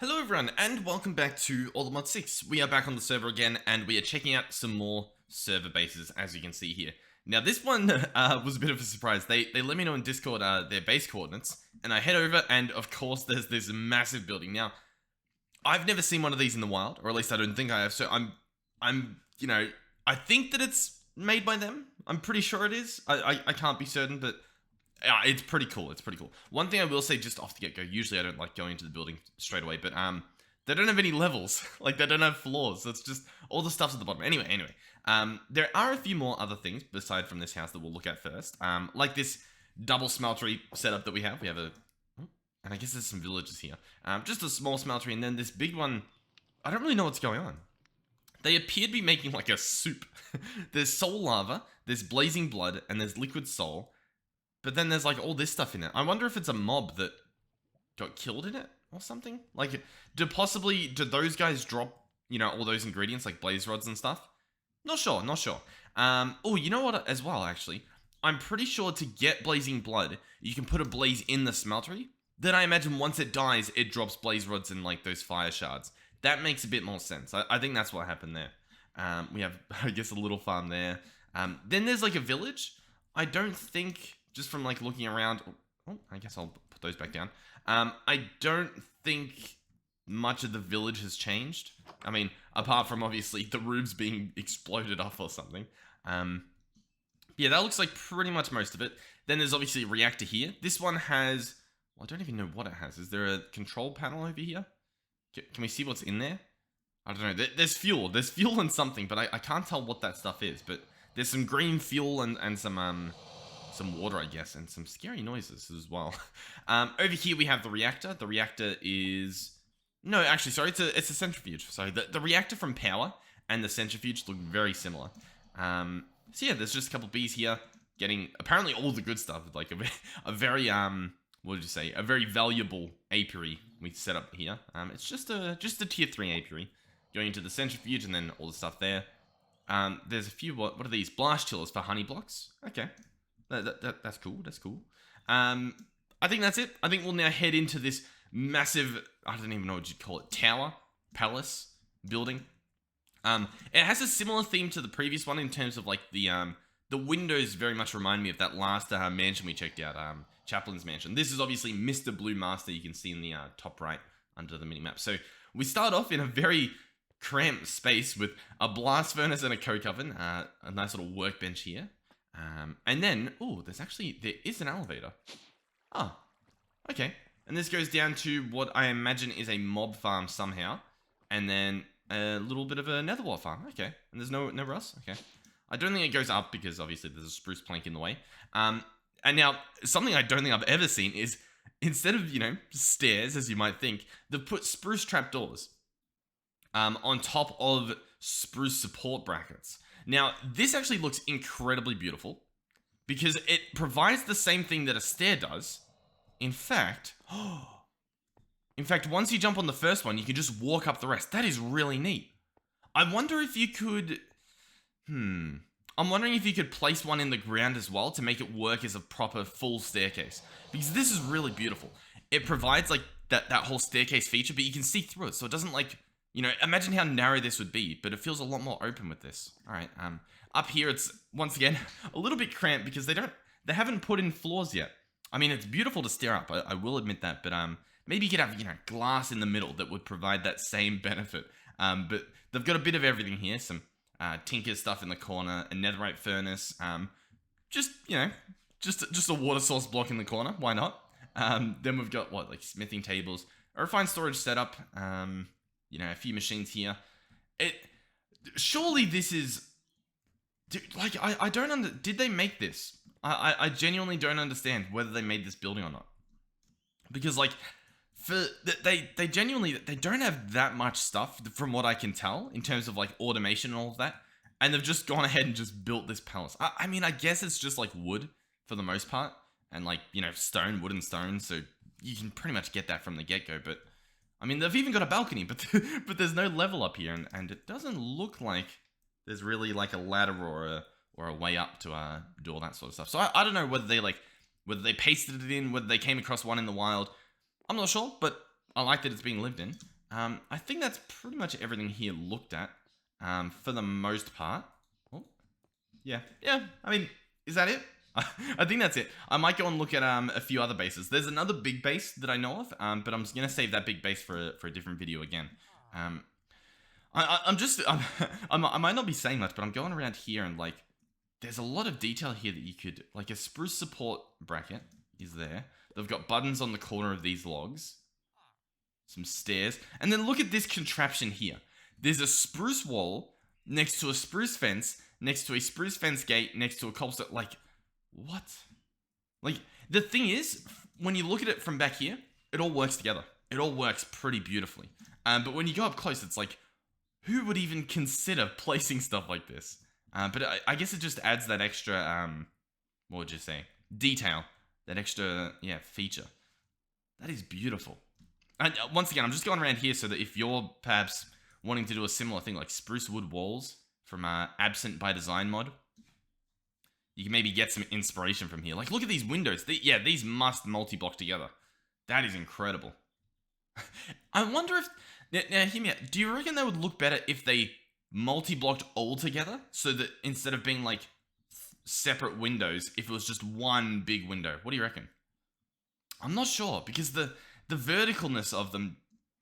Hello everyone, and welcome back to All the Mod 6. We are back on the server again, and we are checking out some more server bases, as you can see here. Now, this one was a bit of a surprise. They let me know in Discord their base coordinates, and I head over, and of course, there's this massive building. Now, I've never seen one of these in the wild, or at least I don't think I have, so I think that it's made by them. I'm pretty sure it is. I can't be certain, but it's pretty cool. It's pretty cool. One thing I will say just off the get-go, usually I don't like going into the building straight away, but they don't have any levels. Like, they don't have floors. So it's just all the stuff's at the bottom. Anyway, there are a few more other things aside from this house that we'll look at first. Like this double smeltery setup that we have. We have a, and I guess there's some villages here. Just a small smeltery, and then this big one. I don't really know what's going on. They appear to be making like a soup. There's soul lava, there's blazing blood, and there's liquid soul. But then there's like all this stuff in it. I wonder if it's a mob that got killed in it or something. Like, do those guys drop, all those ingredients like blaze rods and stuff? Not sure. Oh, you know what as well, actually? I'm pretty sure to get blazing blood, you can put a blaze in the smeltery. Then I imagine once it dies, it drops blaze rods and like those fire shards. That makes a bit more sense. I think that's what happened there. We have, I guess, a little farm there. Then there's like a village. I don't think... Just from like looking around, I guess I'll put those back down. I don't think much of the village has changed. I mean, apart from obviously the roofs being exploded off or something. Yeah, that looks like pretty much most of it. Then there's obviously a reactor here. This one has, well, I don't even know what it has. Is there a control panel over here? Can we see what's in there? I don't know. There's fuel. There's fuel and something, but I can't tell what that stuff is. But there's some green fuel and some water, I guess, and some scary noises as well. Over here we have the reactor. The reactor is... No, actually, sorry, it's a centrifuge. Sorry, the reactor from Power and the centrifuge look very similar. So yeah, there's just a couple bees here getting apparently all the good stuff. Like a very, what did you say? A very valuable apiary we set up here. It's just a tier 3 apiary going into the centrifuge and then all the stuff there. There's a few, what are these? Blast chillers for honey blocks. Okay. That's cool. That's cool. I think that's it. I think we'll now head into this massive, I don't even know what you'd call it, tower, palace, building. It has a similar theme to the previous one in terms of like the windows very much remind me of that last mansion we checked out, Chaplain's Mansion. This is obviously Mr. Blue Master. You can see in the top right under the minimap. So we start off in a very cramped space with a blast furnace and a coke oven, a nice little workbench here. And then, there is an elevator. Oh, okay. And this goes down to what I imagine is a mob farm somehow. And then a little bit of a nether wart farm. Okay. And there's nowhere else? Okay. I don't think it goes up because obviously there's a spruce plank in the way. And now, something I don't think I've ever seen is, instead of, stairs, as you might think, they've put spruce trapdoors on top of spruce support brackets. Now, this actually looks incredibly beautiful because it provides the same thing that a stair does. In fact, once you jump on the first one, you can just walk up the rest. That is really neat. I wonder if you could... I'm wondering if you could place one in the ground as well to make it work as a proper full staircase. Because this is really beautiful. It provides like that whole staircase feature, but you can see through it, so it doesn't like... imagine how narrow this would be, but it feels a lot more open with this. All right, up here it's, once again, a little bit cramped because they haven't put in floors yet. I mean, it's beautiful to stare up, I will admit that, but maybe you could have, glass in the middle that would provide that same benefit. But they've got a bit of everything here, some tinker stuff in the corner, a netherite furnace, just a water source block in the corner, why not? Then we've got, like smithing tables, a refined storage setup, a few machines here. Surely this is... I don't did they make this? I genuinely don't understand whether they made this building or not. Because, like, they genuinely... They don't have that much stuff, from what I can tell, in terms of, like, automation and all of that. And they've just gone ahead and just built this palace. I mean, I guess it's just, like, wood, for the most part. And, like, wood and stone. So you can pretty much get that from the get-go, but... I mean, they've even got a balcony, but there's no level up here, and it doesn't look like there's really like a ladder or a way up to do all that sort of stuff. So I don't know whether they pasted it in, whether they came across one in the wild. I'm not sure, but I like that it's being lived in. I think that's pretty much everything here looked at, for the most part. Oh, yeah. I mean, is that it? I think that's it. I might go and look at a few other bases. There's another big base that I know of, but I'm gonna save that big base for a different video again. I might not be saying much, but I'm going around here and like, there's a lot of detail here that you could, like a spruce support bracket is there. They've got buttons on the corner of these logs. Some stairs. And then look at this contraption here. There's a spruce wall next to a spruce fence, next to a spruce fence gate, next to a cobblestone. Like, what? Like, the thing is, when you look at it from back here, it all works together. It all works pretty beautifully. But when you go up close, it's like, who would even consider placing stuff like this? But I guess it just adds that extra, what would you say? Detail. That extra, feature. That is beautiful. And once again, I'm just going around here so that if you're perhaps wanting to do a similar thing like spruce wood walls from Absent by Design mod, you can maybe get some inspiration from here. Like, look at these windows. These must multi-block together. That is incredible. I wonder if... Now, hear me out. Do you reckon they would look better if they multi-blocked all together? So that instead of being, like, separate windows, if it was just one big window? What do you reckon? I'm not sure, because the verticalness of them,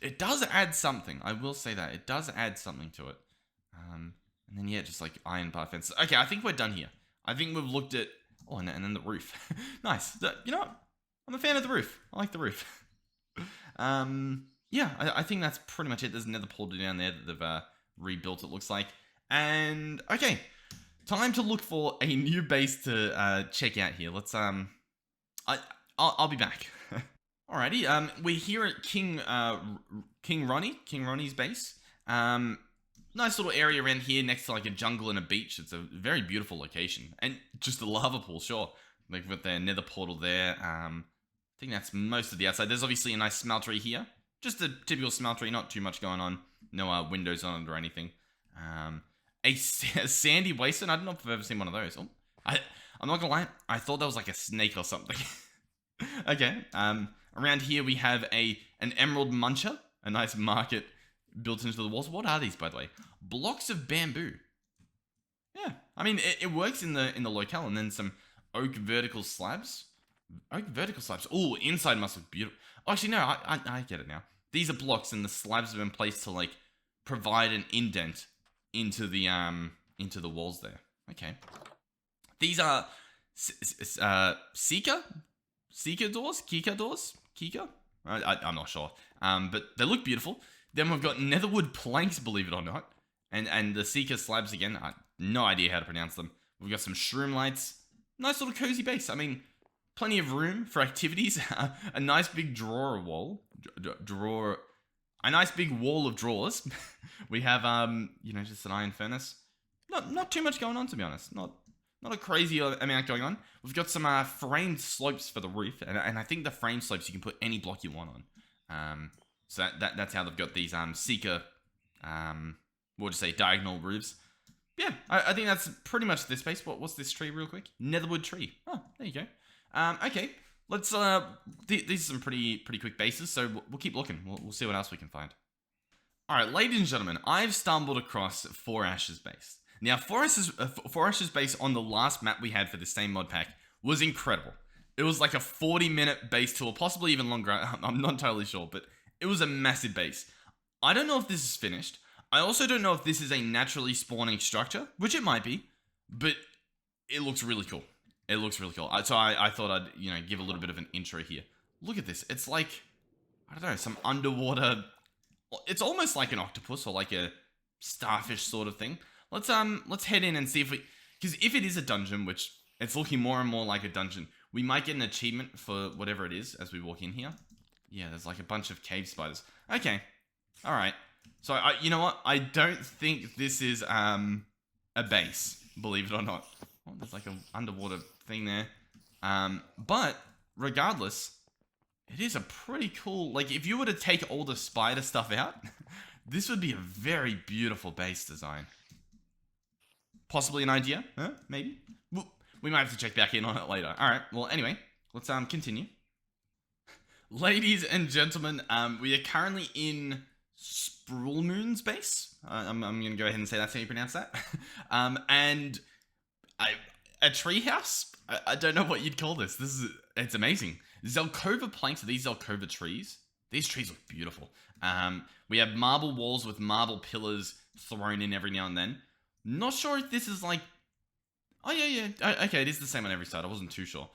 it does add something. I will say that. It does add something to it. And then, just like iron bar fences. Okay, I think we're done here. I think we've looked at... Oh, and then the roof. Nice. You know what? I'm a fan of the roof. I like the roof. I think that's pretty much it. There's another portal down there that they've rebuilt, it looks like. And, okay. Time to look for a new base to check out here. Let's, I'll be back. Alrighty, we're here at King Ronnie's base. Nice little area around here next to like a jungle and a beach. It's a very beautiful location. And just a lava pool, sure. Like with their nether portal there. I think that's most of the outside. There's obviously a nice smeltery here. Just a typical smeltery, not too much going on. No windows on it or anything. A sandy wasteland. I don't know if I've ever seen one of those. Oh, I'm not gonna lie. I thought that was like a snake or something. Okay. Around here we have an emerald muncher. A nice market built into the walls. What are these, by the way? Blocks of bamboo. Yeah. I mean, it works in the locale. And then some oak vertical slabs. Oak vertical slabs. Oh, inside must look beautiful. Oh, actually, no. I get it now. These are blocks, and the slabs have been placed to like provide an indent into the walls there. Okay. These are Seeker doors? Kika doors? Kika? I'm not sure. But they look beautiful. Then we've got netherwood planks, believe it or not. And the Seeker slabs again. I no idea how to pronounce them. We've got some shroom lights. Nice little cozy base. I mean, plenty of room for activities. A nice big drawer wall. A nice big wall of drawers. We have, just an iron furnace. Not too much going on, to be honest. Not a crazy amount going on. We've got some framed slopes for the roof, and I think the frame slopes you can put any block you want on. So that's how they've got these Seeker, diagonal roofs. Yeah, I think that's pretty much this space. What's this tree, real quick? Netherwood tree. Oh, there you go. Okay, let's. These are some pretty quick bases, so we'll keep looking. We'll see what else we can find. All right, ladies and gentlemen, I've stumbled across 4 Ashes base. Now, 4 Ashes base on the last map we had for the same mod pack was incredible. It was like a 40-minute base tour, possibly even longer. I'm not entirely sure, but it was a massive base. I don't know if this is finished. I also don't know if this is a naturally spawning structure, which it might be, but it looks really cool. It looks really cool. So I thought I'd, give a little bit of an intro here. Look at this. It's like, I don't know, some underwater... It's almost like an octopus or like a starfish sort of thing. Let's head in and see if we... Because if it is a dungeon, which it's looking more and more like a dungeon, we might get an achievement for whatever it is as we walk in here. Yeah, there's like a bunch of cave spiders. Okay. Alright. So, you know what? I don't think this is a base, believe it or not. Oh, there's like an underwater thing there. But, regardless, it is a pretty cool... Like, if you were to take all the spider stuff out, this would be a very beautiful base design. Possibly an idea? Huh? Maybe? We might have to check back in on it later. Alright, well, anyway, let's continue. Ladies and gentlemen, we are currently in Sprawl Moon's base. I'm going to go ahead and say that's how you pronounce that. And a treehouse? I don't know what you'd call this. It's amazing. Zelkova planks, these Zelkova trees. These trees look beautiful. We have marble walls with marble pillars thrown in every now and then. Not sure if this is like... Oh, yeah. Okay, it is the same on every side. I wasn't too sure.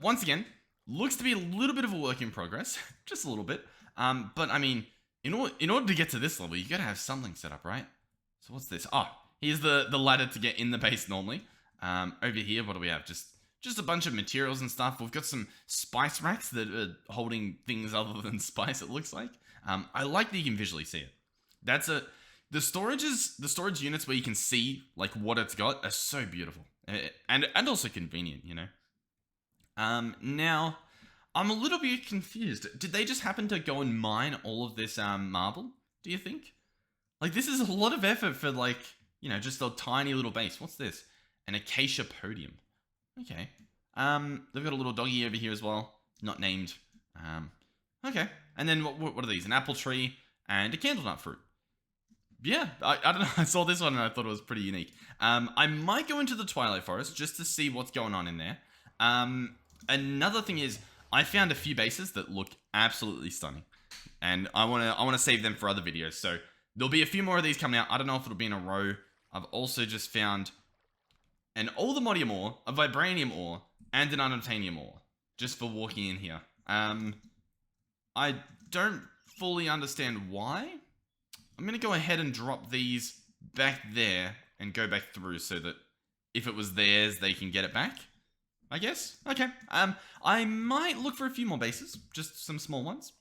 Once again, looks to be a little bit of a work in progress. Just a little bit. But, I mean, in order to get to this level, you gotta have something set up, right? So what's this? Oh, here's the ladder to get in the base normally. Over here, what do we have? Just a bunch of materials and stuff. We've got some spice racks that are holding things other than spice, it looks like. I like that you can visually see it. The storage units where you can see like what it's got are so beautiful. And also convenient, you know. Now, I'm a little bit confused. Did they just happen to go and mine all of this marble, do you think? Like, this is a lot of effort for, like, you know, just a tiny little base. What's this? An acacia podium. Okay. They've got a little doggy over here as well. Not named. Okay. And then what are these? An apple tree and a candlenut fruit. Yeah, I don't know. I saw this one and I thought it was pretty unique. I might go into the Twilight Forest just to see what's going on in there. Another thing is, I found a few bases that look absolutely stunning. And I wanna save them for other videos. So there'll be a few more of these coming out. I don't know if it'll be in a row. I've also just found an Oldemodium ore, a Vibranium ore, and an Unobtainium ore. Just for walking in here. I don't fully understand why. I'm going to go ahead and drop these back there and go back through so that if it was theirs, they can get it back, I guess. Okay. I might look for a few more bases, just some small ones.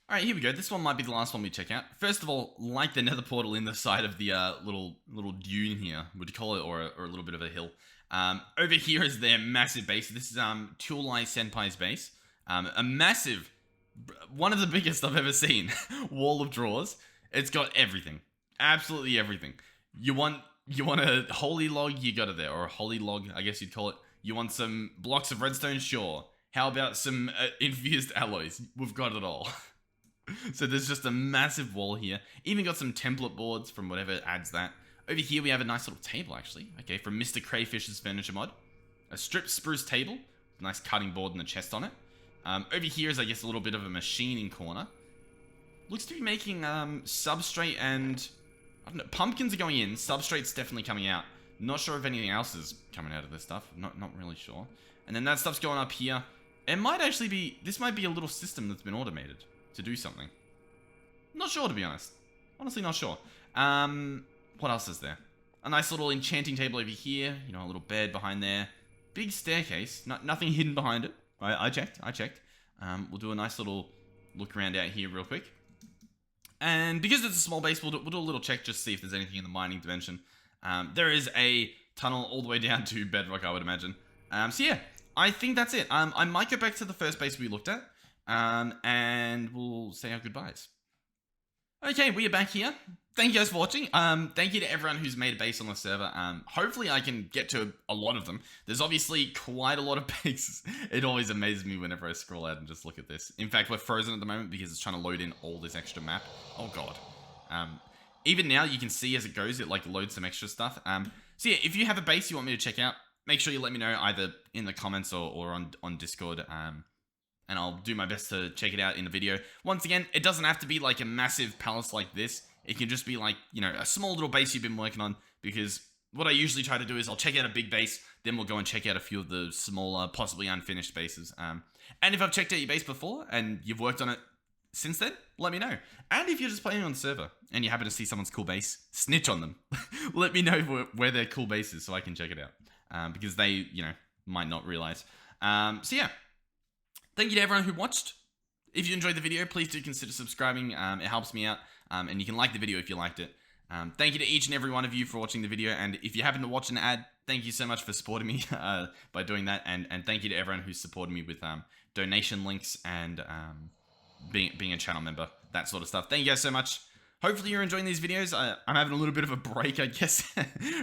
All right, here we go. This one might be the last one we check out. First of all, like the nether portal in the side of the little dune here, would you call it, or a little bit of a hill. Over here is their massive base. This is Twoline Senpai's base. A massive, one of the biggest I've ever seen, wall of drawers. It's got everything, absolutely everything. You want a holy log, you got it there, or a holy log, I guess you'd call it. You want some blocks of redstone, sure. How about some infused alloys? We've got it all. So there's just a massive wall here. Even got some template boards from whatever adds that. Over here we have a nice little table actually. Okay, from Mr. Crayfish's furniture mod. A stripped spruce table. Nice cutting board and a chest on it. Over here is I guess a little bit of a machining corner. Looks to be making substrate and... I don't know, pumpkins are going in. Substrate's definitely coming out. Not sure if anything else is coming out of this stuff. Not really sure. And then that stuff's going up here. It might actually be... This might be a little system that's been automated to do something. Not sure, to be honest. Honestly, not sure. What else is there? A nice little enchanting table over here. You know, a little bed behind there. Big staircase. Nothing hidden behind it. I checked. We'll do a nice little look around out here real quick. And because it's a small base, we'll do a little check just to see if there's anything in the mining dimension. There is a tunnel all the way down to bedrock, I would imagine. So yeah, I think that's it. I might go back to the first base we looked at. And we'll say our goodbyes. Okay, we are back here. Thank you guys for watching. Thank you to everyone who's made a base on the server. Hopefully I can get to a lot of them. There's obviously quite a lot of bases. It always amazes me whenever I scroll out and just look at this. In fact, we're frozen at the moment because it's trying to load in all this extra map. Oh god. Even now you can see as it goes, it like loads some extra stuff. So yeah, if you have a base you want me to check out, make sure you let me know either in the comments or on Discord. And I'll do my best to check it out in the video. Once again, it doesn't have to be like a massive palace like this. It can just be like, you know, a small little base you've been working on. Because what I usually try to do is I'll check out a big base, then we'll go and check out a few of the smaller, possibly unfinished bases. And if I've checked out your base before and you've worked on it since then, let me know. And if you're just playing on the server and you happen to see someone's cool base, snitch on them. Let me know where their cool base is so I can check it out. Because they, you know, might not realize. So yeah. Thank you to everyone who watched. If you enjoyed the video, please do consider subscribing. It helps me out. And you can like the video if you liked it. Thank you to each and every one of you for watching the video. And if you happen to watch an ad, thank you so much for supporting me by doing that. And thank you to everyone who's supported me with donation links and being a channel member, that sort of stuff. Thank you guys so much. Hopefully you're enjoying these videos. I'm having a little bit of a break, I guess,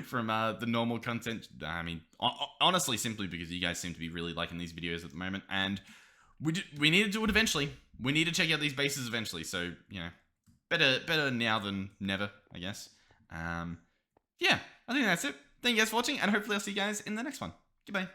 from the normal content. I mean, honestly, simply because you guys seem to be really liking these videos at the moment. And we need to do it eventually. We need to check out these bases eventually. So, you know, better now than never, I guess. Yeah, I think that's it. Thank you guys for watching, and hopefully I'll see you guys in the next one. Goodbye.